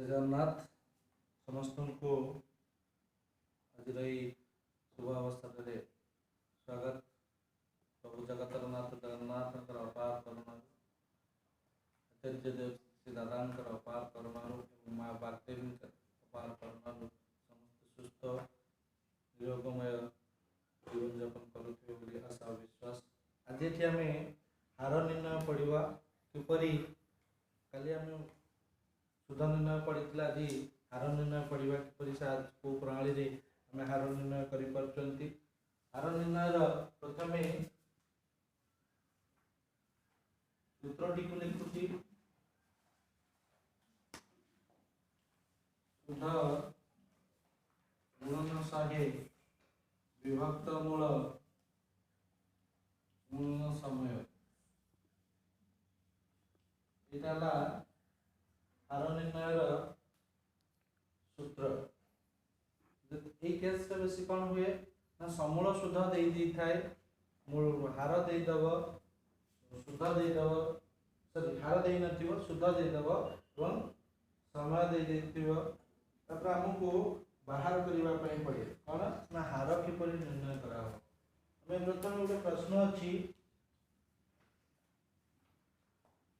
जय जगन्नाथ समस्त को आज शुभ अवसर स्वागत। प्रभु जगतर नाथ जगन्नाथ अपार करुणा आचार्य देव श्री दादा अपार करुणा माँ बागदेवी अपार करुणा समस्त सुस्थ निरोगमय जीवन जापन करुवे आशा और विश्वास। आज ये आम हार निर्णय पढ़ा किपरि काली आम सुध निर्णय पड़ी आज हार निर्णय पढ़ा किपरि को प्रणाली आम हार निर्णय कर हार निर्णय प्रथम सूत्रटी को लिखुची सुध गुणन 100 विभक्त मूल गुणन समय यहाँ हार निर्णय सूत्र। ये केस बेस कौन हुए ना समूल सुध दे थाए हार देदेव सुध देदेव सॉरी हार दे नथिबो सुध देदेव एवं समय दे आमको बाहर करने पड़े कौन ना हार किपरि निर्णय करा हमें प्रथम गोटे प्रश्न अच्छी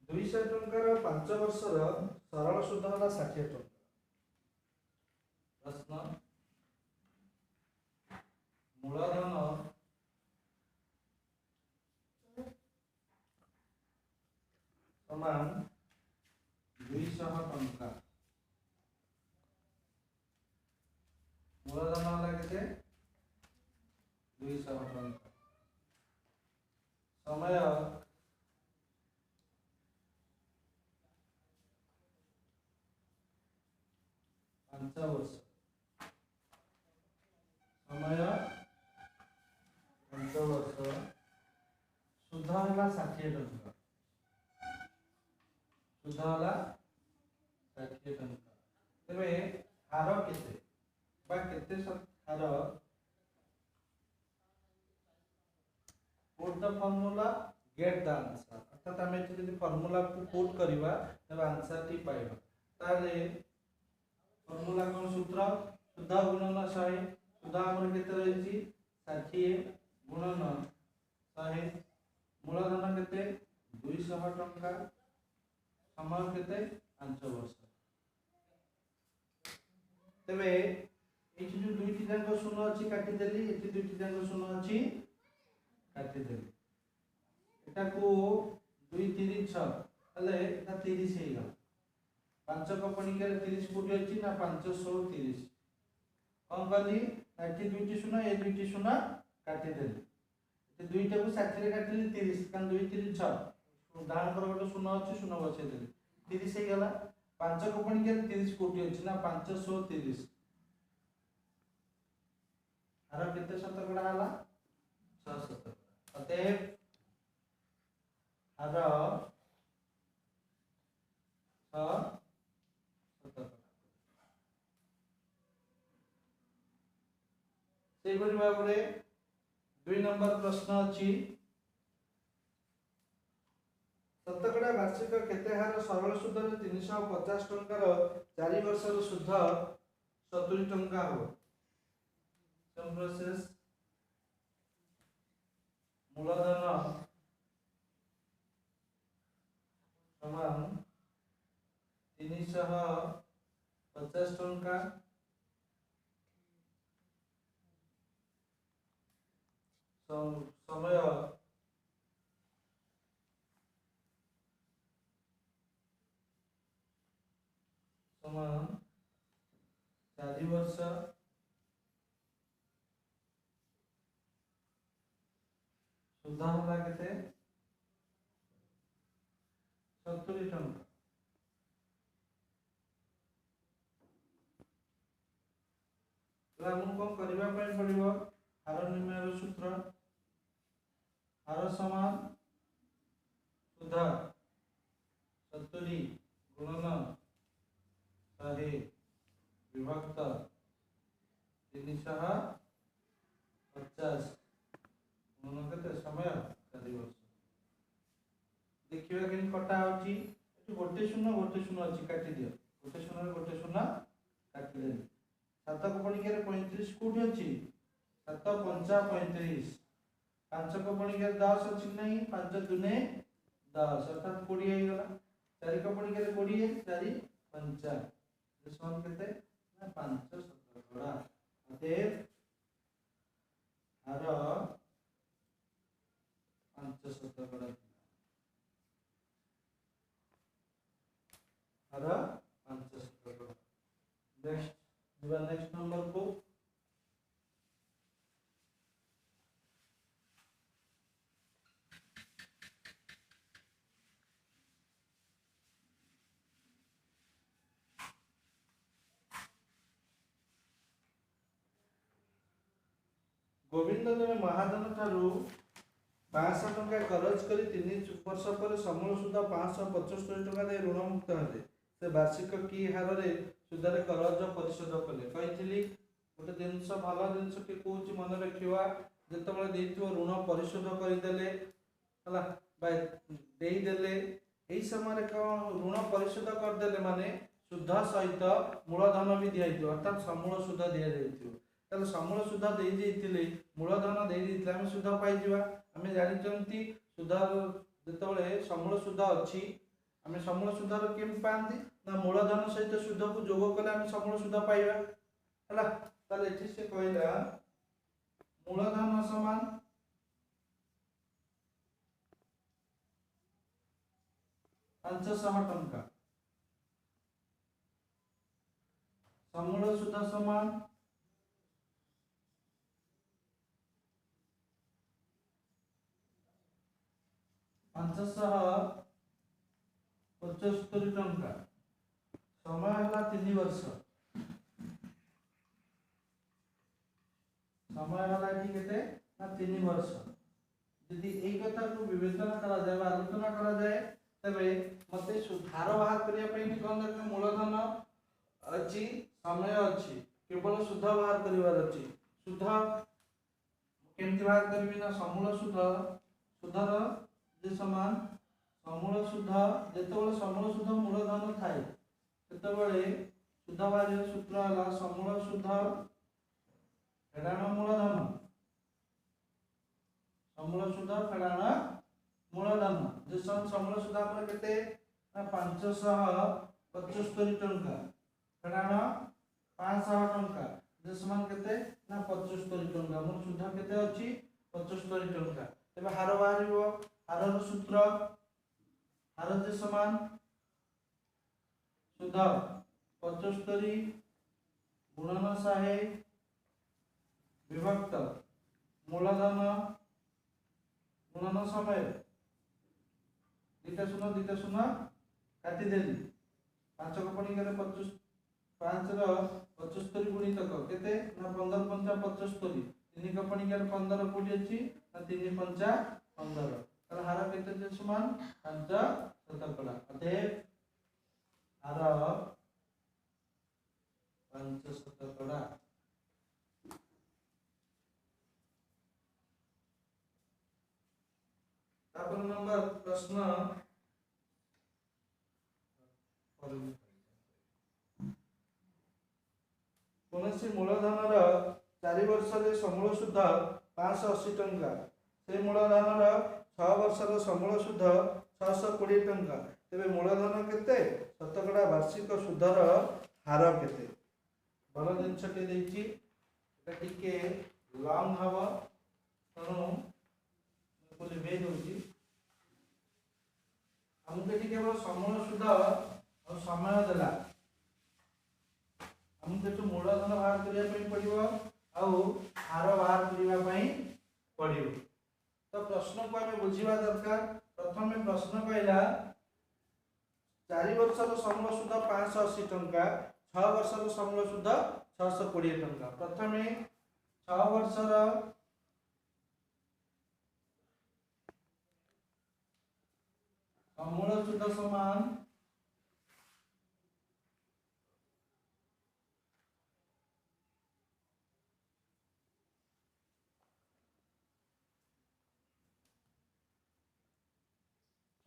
200 टंकार 5 वर्षर सरल सुध है 60 टंका। प्रश्न मूलधन समान 200 टंका मूलधन है केते 200 टंका समय 5 वर्ष समय 5 वर्ष सुध है 60 टंका सुध है 60 टंका तेरे हार केते बा केते हार put the formula get the answer अर्थात आम यदि फॉर्मूला को पुट करवा तब आंसर टी पाइबा ताले फॉर्मूला कौन सूत्र सुध गुणन 100 सुध आमर केते रही 60 गुणन 100 मूलधन केते 200 टंका समय केते 5 वर्ष तेबे एठी जो दुईटी जांक शून्य अछि काटी देली एठी दुईटी जांक शून्य अछि काटी देली एटा को 2 3 6 हले एटा 30 हे गला 5 कपणिका 30 कोटी अछि ना 530 कौन कली एठी दुईटी शून्य ए दुईटी शून्य काटी देली एठी दुईटा को 60 रे काटिली 30 कान 2 3 6 दान कर गोटे शून्य अछि शून्य बचे देली 30 हे गला 5 कपणिका 30 कोटी अछि ना 530 हार केते शतकड़ा हला 6 शतकड़ा अतएव हार 6 शतकड़ा से परि भाबरे 2 नंबर प्रश्न अछि शतकड़ा वार्षिक केते हार सरल सुध 350 टंकार 4 वर्षर सुध 70 टंका हो सम प्रोसेस मूलधन समान 350 टंका समय 4 वर्ष सुध होला केते 70 टंका तो हम कौन करबा पय पड़िबो हार निर्णय सूत्र हार समान सुध 70 गुणन 100 विभक्त 350 गुणन केते समय 4 वर्ष देखिबा कि कटा होची गोटे शून्य अछि काटी दियो गोटे शून्य सात को पणिका 35 कोठी अछि 7 पंचा 35 5 को पणिका 10 अछि नहीं 5 दुने 10 अर्थात 20 हे गला 4 को पणिका 20 4 पंचा समान केते ना 5 शतकड़ा अतएव हार 5 शतकड़ा हार 5 शतकड़ा। नेक्स्ट नंबर को गोविंद जने महाजन ठारू 500 टंका खर्च करी 3 वर्ष पर समूल सुधा 575 टंका दे ऋण मुक्त हेले से वार्षिक की हार रे सुधारे कर्ज परिशोध कले कहिथिली गोटे जिनस भल जिनस के कोची मन रखिवा जेतबेले देइथिबो ऋण परिशोध करि देले हला बाय देई देले एई समय रे ऋण परिशोध कर देले माने सुध सहित मूलधन भी दिया दियो अर्थात समूल सुध दिया जाइथिबो ताले समूल सुध देई देइथिले मूलधन देई देइथिले हम सुध पाई जिवा हमें जानि चंती सुध जेतबेले समूल सुध अछि हमें समूल सुध रो केम पांदी ना मूलधन सहित सुध को जोग कले हम समूल सुध पाइबा हला ताले एठी से कहला मूलधन समान टंका समूल सुध समान 575 टंका समय हला 3 वर्ष समय हला एठी केते ना 3 वर्ष यदि एई कथा को विवेचना करा जाय बा आलोचना करा जाय तबे मते सुधार बाहर करिया पई नि कोन दरकार मूलधन अछि समय अछि केवल सुध बाहर करिवार अछि सुध केमति बाहर करबी ना समूल सुध सुधर जे समान समूल सुध जेतेबेले समूल सुध मूलधन थाए तेतेबेले सुध बाहर सूत्र हला समूल सुध फेडाण मूलधन समूल सुध फेडाण मूलधन जे समूल सुध पर केते ना 575 टंका फेडाण 500 टंका जे समान केते ना 75 टंका मोर सुध केते अछि 75 टंका तबे हार बाहरिबो हार रो सूत्र हार जे समान सुध 75 गुणन 100 विभक्त मूलधन गुणन समय दीटा शून्य काटी देली 5 को पणिका 25 5 रो 75 गुणितक केते ना 15 पंचा 75 3 को पणिका 15 कोटी अछि ना 3 पंचा 15 तर हार केते जे समान 5 शतकड़ा अतएव हार 5 शतकड़ा। तापर नंबर प्रश्न कोनसी मूलधन 4 वर्ष रे समूल सुध 580 टंका से मूलधन 6 वर्ष रो समूल सुध 620 टंका तेबे मूलधन केते शतकड़ा वार्षिक सुधर हार केते भल जिनस के देछि एटा टिके लॉन्ग हबो तनो बोले भेज होची हमके टिके केवल समूल सुध और समय देला हमके तो मूलधन बाहर करिया पई पड़िबो आउ हार बाहर करिया पई पड़िबो तो प्रश्न को हमें बुझिबा दरकार प्रथम प्रश्न कहला 4 वर्ष रो समूल सुध 580 टंका 6 वर्ष रो समूल सुध 620 टंका प्रथमे 6 वर्ष रो समूल सुध समान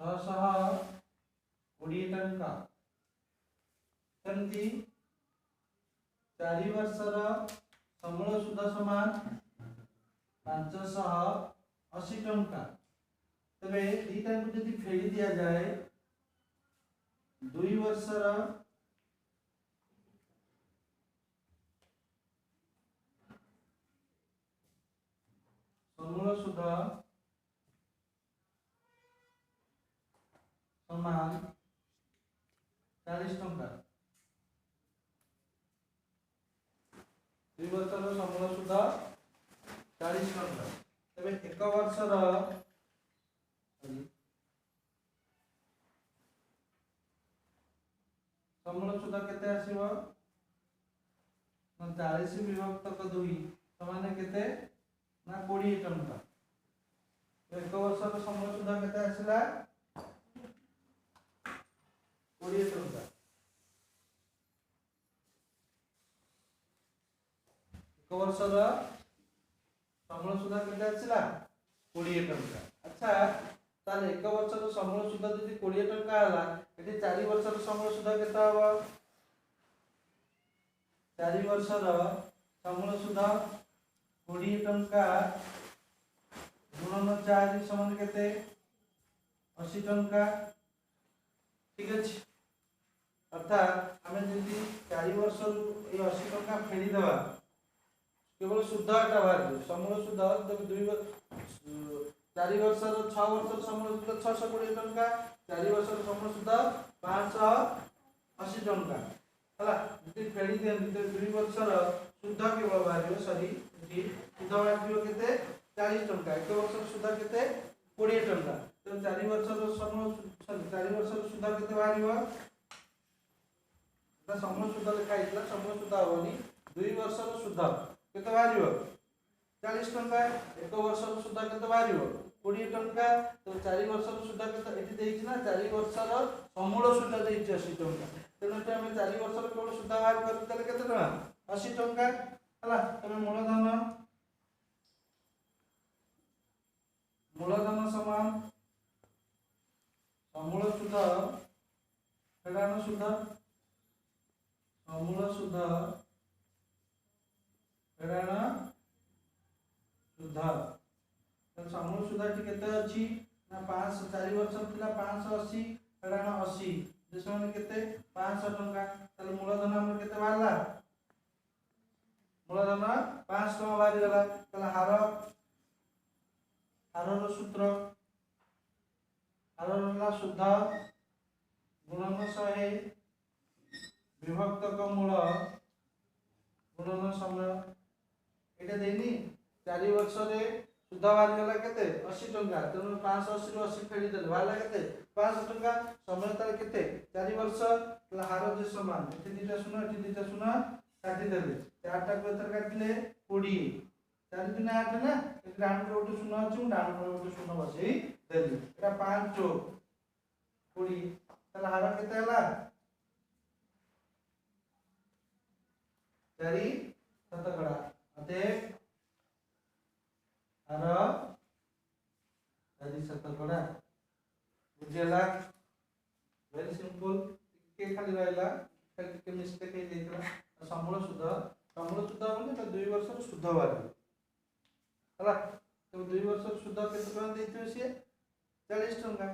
620 टंका सेमती 4 वर्षर समूल सुध समान 580 टंका। तबे दीटा को यदि फेरी दिया जाए 2 वर्षर समूल सुध समान 40 टंका। 2 वर्षर समूल सुध 40 टंका। तबे 1 वर्षर समूल सुध केते आसीबो ना 40 विभक्त 2 समान केते ना 20 टंका। तो 1 वर्षर समूल सुध केते आसीला 20 टंका। 1 वर्षर समूल सुध केते आसीला 20 टंका। अच्छा ताले 1 वर्षर समूल सुध जदि 20 टंका हला एठी 4 वर्षर समूल सुध केते हबो 4 वर्षर समूल सुध 20 टंका गुणन 4 समान केते 80 टंका। ठीक अछि। अर्थात हमें जदि 4 वर्ष ए 80 टंका फेरी देबा केवल शुद्धटा बाहर समूल सुध जब 4 वर्षर 6 वर्षर समूल सुध 620 टंका 4 वर्षर समूल सुध 580 टंका हला जदि फेरी दे 2 वर्षर शुद्ध केवल बाहर सॉरी जी शुद्ध बाहर केते 40 टंका। 1 वर्षर शुद्ध केते 20 टंका। तो 4 वर्षर समूल सॉरी 4 वर्षर शुद्ध केते बाहरिबो ता समूल शुद्ध लिखा इतला समूल शुद्ध होनी 2 वर्षर शुद्ध केते बाहरिबो 40 टंका। 1 वर्षर शुद्ध केते बाहरिबो 20 टंका। तो 4 वर्षर शुद्ध केते एठी देइछ ना 4 वर्षर समूल शुद्ध देइछ 80 टंका। तेनो हम 4 वर्षर केवल शुद्ध बाहर कर देले केते टंका 80 टंका हला। तमे मूलधन समान समूल शुद्ध फेडान शुद्ध समूल शुद्ध फेडान शुद्ध। तो समूल शुद्ध केते अछि ना 5 4 वर्ष थिला 580 फेडान 80 जसमान केते 500 टंका। ताले मूलधन हमर केते बाहरला मूलधन 5 टंका बाहर गेला। ताले हारर सूत्र हाररला शुद्ध गुणन 100 विभक्त मूल गुणन समय एटा देनी 4 वर्ष रे शुद्ध बाहर गेला केते 80 टंका। तेनु 580 रु 80 फेडी देले बाहरला केते 500 टंका। समय तार केते 4 वर्ष हार जे समान एठी दिटा शून्य एठी दिटा शून्य काटी देले 4 टा को एथर काटिले 20 4 दिन 8 ना एक डाउन रो तो शून्य अछि डाउन रो तो शून्य बसई देली एटा 5 चौक 20 ताला हार केते हला 4 शतकड़ा अते हार 4 शतकड़ा बुझेला। वेरी सिंपल के खाली रहला खाली के मिस्टेक हे देतला। समूल शुद्ध माने 2 वर्ष शुद्ध बार हला। तो 2 वर्ष शुद्ध केते टका देथियो से 40 टंका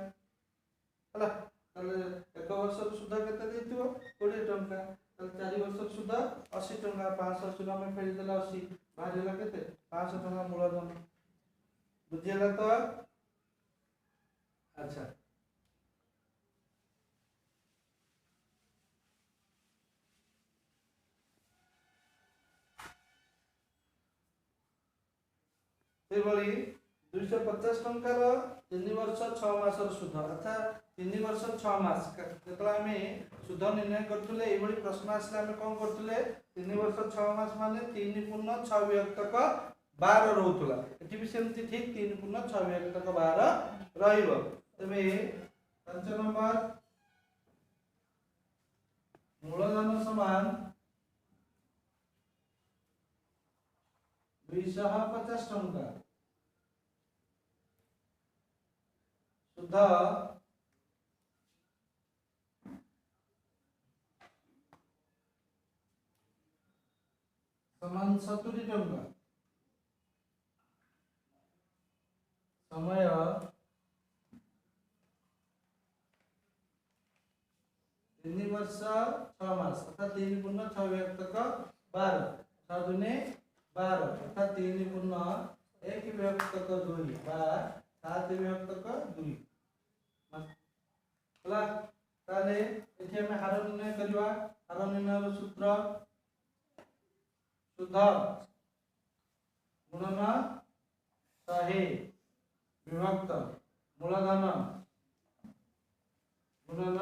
हला। ताले 1 वर्ष शुद्ध केते देथियो 20 टंका। ताले 4 वर्ष शुद्ध 80 टंका 580 में फेरी देला 80 बाहर गेला केते 500 टंका मूलधन बुझेला। तो अच्छा सेबली 250 टंका रो 3 वर्ष 6 मास रो शुद्ध अर्थात 3 वर्ष 6 मास जेतला हमें शुद्ध निर्णय करथुले ए बडी प्रश्न आसला हमें कोन करथुले 3 वर्ष 6 मास माने 3 पूर्ण 6 विभक्तक 12 रहउतला। एठी भी सेमति ठीक 3 पूर्ण 6 विभक्तक 12 रहिबो। तबे 5 नंबर मूलधन समान 250 टंका शुद्ध समान 70 टंका। समय 3 वर्ष 6 मास अर्थात 3 पूर्ण 6 विभक्तक 12 6 दुने 12 अर्थात 3 पूर्ण 1 विभक्तक 2 बा 7 विभक्तक 2 हला। ताले एठी हम हार निर्णय करबा। हार निर्णय सूत्र शुद्ध गुणन 100 विभक्त मूलधन गुणन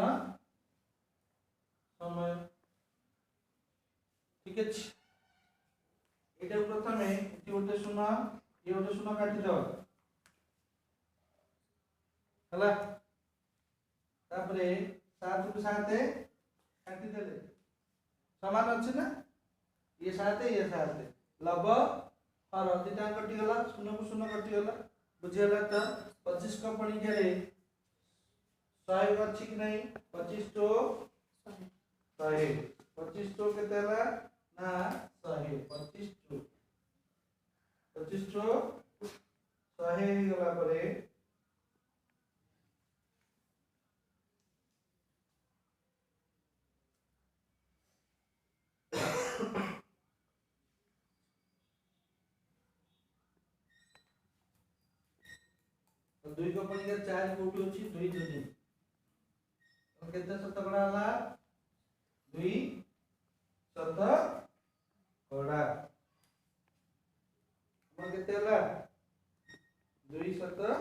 समय। ठीक अछि। एटा प्रथमे एटी गोटे शून्य ये गोटे शून्य काटी दो हला। तापरे 7 को 7 काटी देले समान अछि ना। ये 7 ये 7 लब हर दिटा कटि गला 0 को 0 कटि गला बुझियला। त 25 का पणी के रे 100 अछि कि नहीं। 25 तो 100 25 तो केते हला ना 100 25 तो 100 हे गला परे तो 2 को पणी के 4 कोटी अछि 2 दुनी तो केते शतकड़ा हला 2 शतकड़ा हम केते हला 2 शतकड़ा।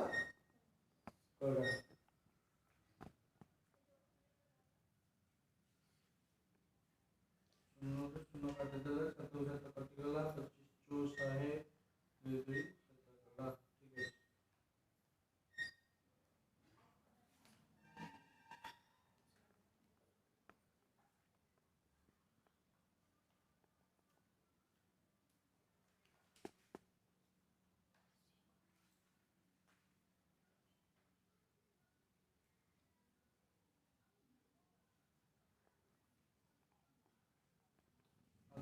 शून्य काटी देले 7 कटि गला 25 जो 100 2 2 शतकड़ा। ठीक है।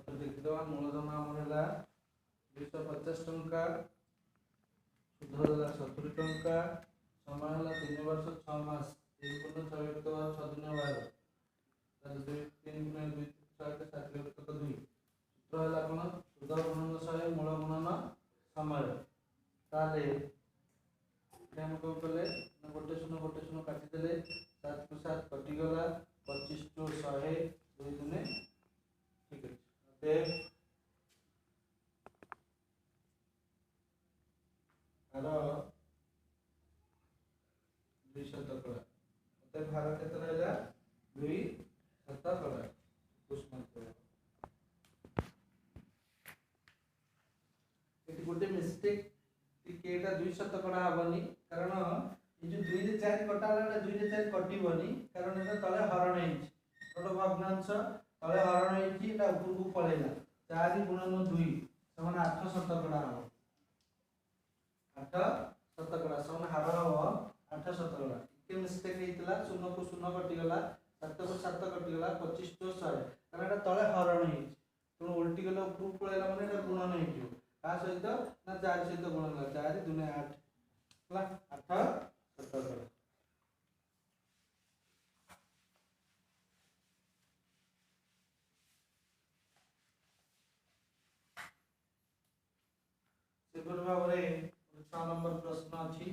तो देखिदवा मूलधन हमर हला 250 टंका शुद्ध हला 70 टंका समय हला 3 वर्ष 6 मास 3 पूर्ण 6 विभक्त 6 दिन 12 ताले 2 3 गुणे 2 6 के 7 विभक्त 2 सूत्र हला कोन शुद्ध गुणन 100 मूल गुणन समय। ताले हम को कले गोटे शून्य काटी देले 7 को 7 कटि गला 25 तो 100 2 दिने। ठीक है। हार 2 शतकड़ा अते भार केते रहला 2 शतकड़ा कुछ मात्रा। एटी गोटे मिस्टेक कि एटा 2 शतकड़ा हबनी कारण ये जो 2 रे 4 कटाला 2 रे 4 कटिबनी कारण एटा तळे हरण हेछि छोटो भग्नांश तळे हरण हेछि एटा ऊपर को पळेला 4 गुणन 2 समान 8 शतकड़ा हो 8 शतकड़ा समान हार हो 8 शतकड़ा। के मिस्टेक हेतिला 0 को 0 कटि गला 7 को 7 कटि गला 25 तो 100 कारण एटा तळे हरण हेछि तो उल्टी गला ऊपर पळेला माने एटा गुणन हेछि का सहित ना 4 सहित गुणन 4 2 8 हला 8 शतकड़ा। सेपर भाबरे 6 नंबर प्रश्न अछि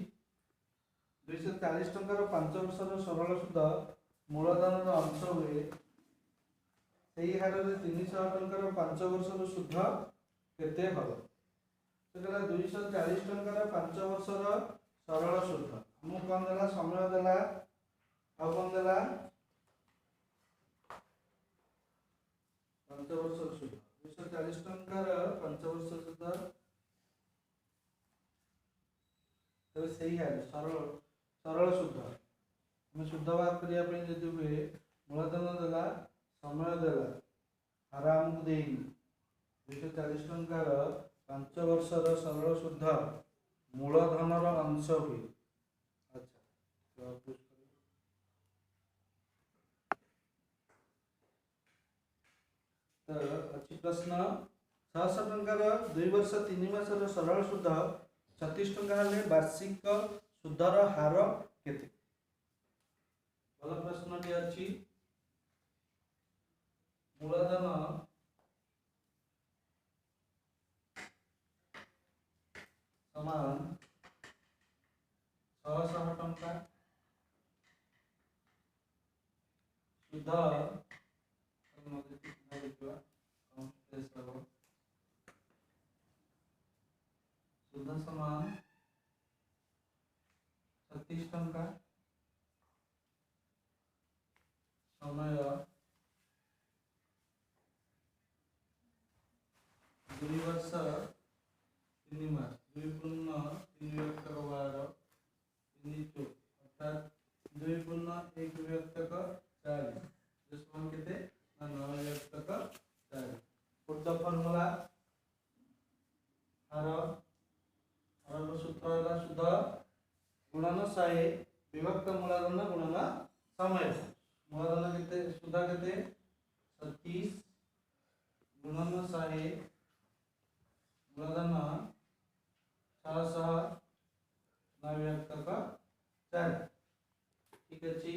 240 टंका 5 वर्षर सरल सुध मूलधन अंश हुए सेही हार रे 300 टंका 5 वर्षर सुध केते हबो। तो कहला 240 टंका 5 वर्षर सरल सुध हम कोन देला समय देला आ कोन देला 5 वर्षर सुध 240 टंका 5 वर्षर सुध तो सही है सरल सरल शुद्ध हम शुद्ध बात करिया पे जदि हुए मूलधन देला समय देला हार हमको देई 240 टंकार 5 वर्षर सरल शुद्ध मूलधनर अंश हुए। अच्छा तो अच्छी प्रश्न छःश टंकार 2 वर्ष 3 मासर सरल सुध 36 टंका हेले वार्षिक सुधर हार केते? भल प्रश्न अच्छी। मूलधन समान 600 टंका सुध सुध समान 36 टंका समय 2 वर्ष 3 मास 2 पूर्ण 3 व्यक्त 12 3 चौ अर्थात 2 पूर्ण 1 व्यक्त 4 समान केते 9 व्यक्त 4। पुढचा फॉर्म्युला हार सूत्र है सुध गुणन 100 विभक्त मूलधन गुणन समय। मूलधन केते सुध केते 36 गुणन 100 मूलधन 600 9 व्यक्त 4। ठीक अछि।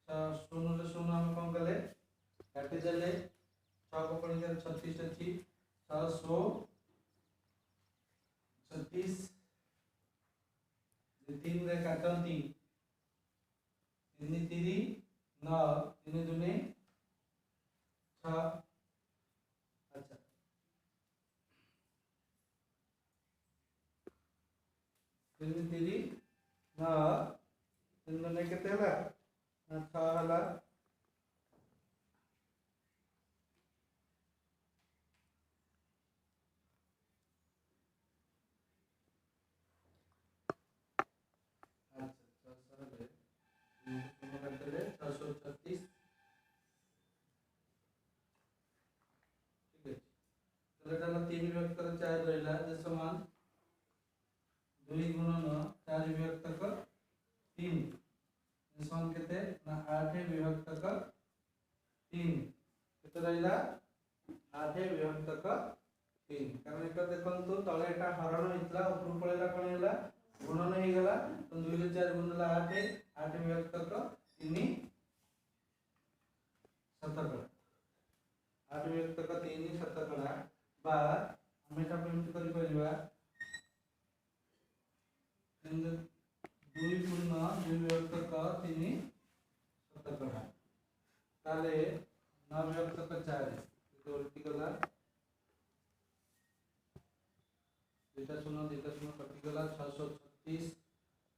0 रे 0 हम कोन कले काटि देले 6 को पड़ी 36 अछि 600 36 3 रे काटंती 3 3 9 3 दुने 6। अच्छा 3 3 9 3 दुने केते हला 6 हला। तीन विभक्त 4 रहा समान 2 गुणन 4 विभक्त 3 समान केते ना 8 विभक्त 3 केते रहिला 8 विभक्त 3। कारण एटा देखंतु तळे एटा हरण हितला ऊपर पळेला कोन हैला गुणन हे गेला तो 2 रे 4 गुणला 8 8 विभक्त 3 शतकड़ा 8 विभक्त 3 शतकड़ा बा हम एटा प्रिंट करि परिबा 2 पूर्ण 2 विभक्त 3 शतकड़ा ताले 9 विभक्त 4 तो उल्टी गला डेटा सुनो कटि गला 636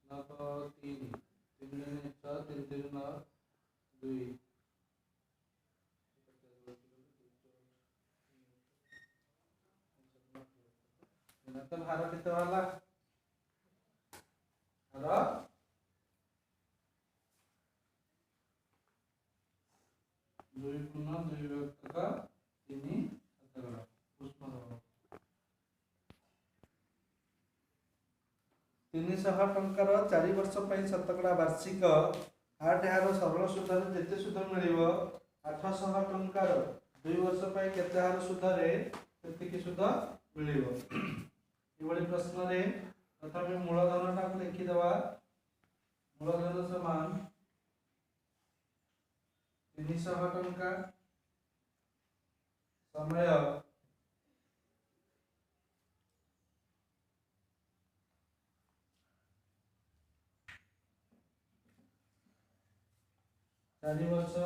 9 3 3 ने 6 3 3 9 2 तो हार केते वाला हार 2 पूर्ण 2 विभक्त 3 शतकड़ा पुष्प 300 टंकार 4 वर्ष पई शतकड़ा वार्षिक 8 हार सरल सुधरे जेते सुध मिलिबो 800 टंकार 2 वर्ष पई केते हार सुधरे केते की सुध मिलिबो। एवढी प्रश्न रे प्रथम मूलधन टा लिखि देबा मूलधन समान 300 टंका समय 4 वर्ष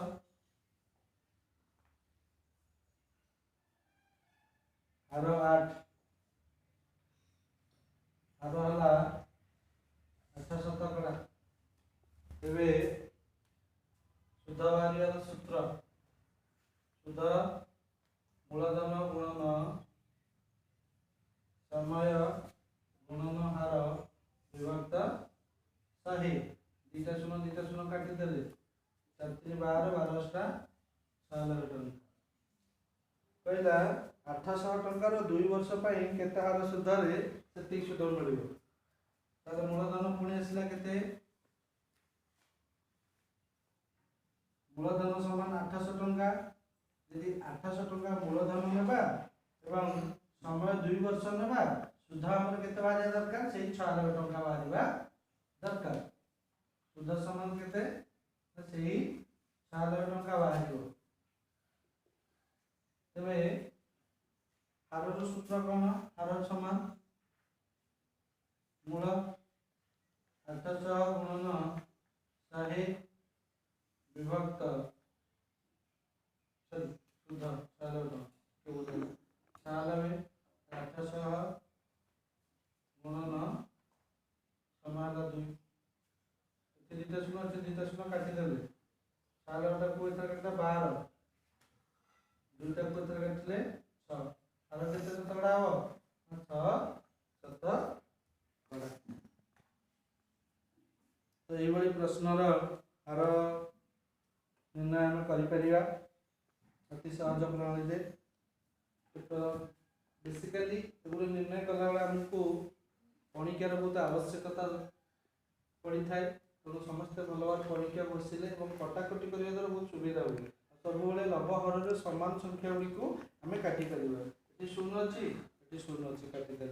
हार 8 हार हला 8 शतकड़ा एबे सुध बारियार सूत्र सुध मूलधन गुणन समय गुणन हार विभक्त 100 दीटा शून्य काटि देले 4 3 12 12 टा 6000 टंका कहला 800 टंकार 2 वर्ष पई केते हार सुधरे सेति सुध मिलिबो ताले मूलधन पुणी आसिला केते मूलधन समान 800 टंका यदि 800 टंका मूलधन नेबा एवं समय 2 वर्ष नेबा सुध हमर केते बारिया दरकार सेही 96 टंका बारिबा दरकार। सुध समान केते सेही 96 टंका बारिबो। तबे हारर सूत्र कोन हार समान मूल 800 गुणन 100 विभक्त सॉरी सुध 96 के बोल 96 800 गुणन समान 2 तीनटा शून्य काटी देले 96 को एथर कटा 12 दुईटा को एथर काटले 6 आरो केते तगड़ा हो 6 7 बड़ा। तो ये बड़ी प्रश्नर आर निर्णय आम करिपरिया अति सहज प्रणाली तो बेसिकली एगुड़ी निर्णय कला बेले आमको पणिकार बहुत आवश्यकता पड़ी थाए। तेणु समस्ते भल भाव पणिका बसिले कटाकटी करने द्वारा बहुत सुविधा हुए सब लभहर समान संख्या गुड़ी को आम काटिपर ये शून्य अच्छी ये शून्य अच्छी काटिदे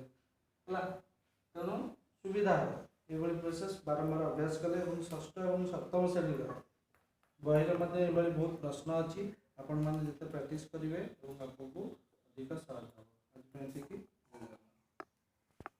है। तेणु सुविधा हो ये प्रोसेस बारंबार अभ्यास कले षष्ठ और सप्तम श्रेणी बहिर मध्य बहुत प्रश्न अच्छी आपण मैंने जिते प्रैक्टिस करेंगे आपको अधिक सहज हो। आज